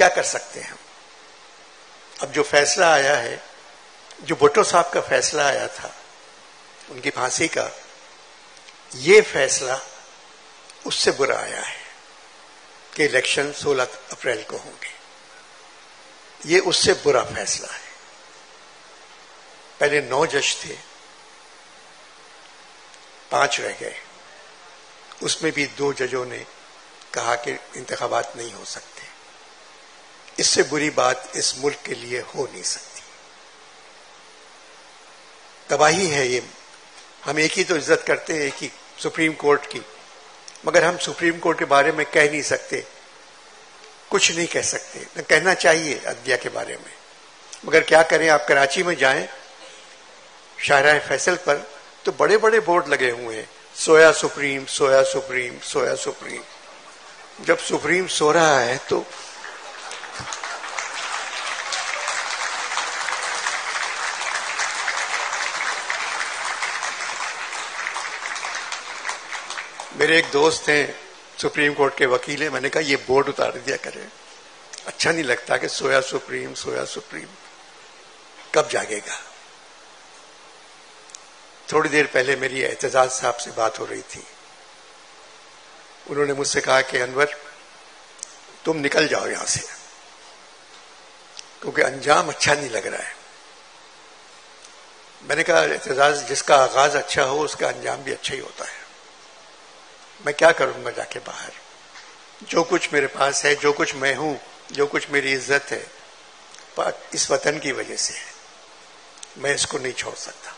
क्या कर सकते हैं हम? अब जो फैसला आया है, जो भुट्टो साहब का फैसला आया था उनकी फांसी का, ये फैसला उससे बुरा आया है कि इलेक्शन 16 अप्रैल को होंगे। ये उससे बुरा फैसला है। पहले 9 जज थे, 5 रह गए। उसमें भी 2 जजों ने कहा कि इंतखाबात नहीं हो सकते। इससे बुरी बात इस मुल्क के लिए हो नहीं सकती। तबाही है ये। हम एक ही तो इज्जत करते हैं, एक ही सुप्रीम कोर्ट की, मगर हम सुप्रीम कोर्ट के बारे में कह नहीं सकते, कुछ नहीं कह सकते। न कहना चाहिए अदलिया के बारे में, मगर क्या करें। आप कराची में जाएं, शाहराह फैसल पर तो बड़े बड़े बोर्ड लगे हुए हैं, सोया सुप्रीम, सोया सुप्रीम, सोया सुप्रीम। जब सुप्रीम सो रहा है तो मेरे एक दोस्त हैं सुप्रीम कोर्ट के वकील हैं, मैंने कहा ये बोर्ड उतार दिया करें, अच्छा नहीं लगता कि सोया सुप्रीम, सोया सुप्रीम। कब जागेगा? थोड़ी देर पहले मेरी एतजाज साहब से बात हो रही थी। उन्होंने मुझसे कहा कि अनवर तुम निकल जाओ यहां से, क्योंकि अंजाम अच्छा नहीं लग रहा है। मैंने कहा एतजाज, जिसका आगाज अच्छा हो उसका अंजाम भी अच्छा ही होता है। मैं क्या करूंगा जाके बाहर? जो कुछ मेरे पास है, जो कुछ मैं हूं, जो कुछ मेरी इज्जत है, इस वतन की वजह से है। मैं इसको नहीं छोड़ सकता।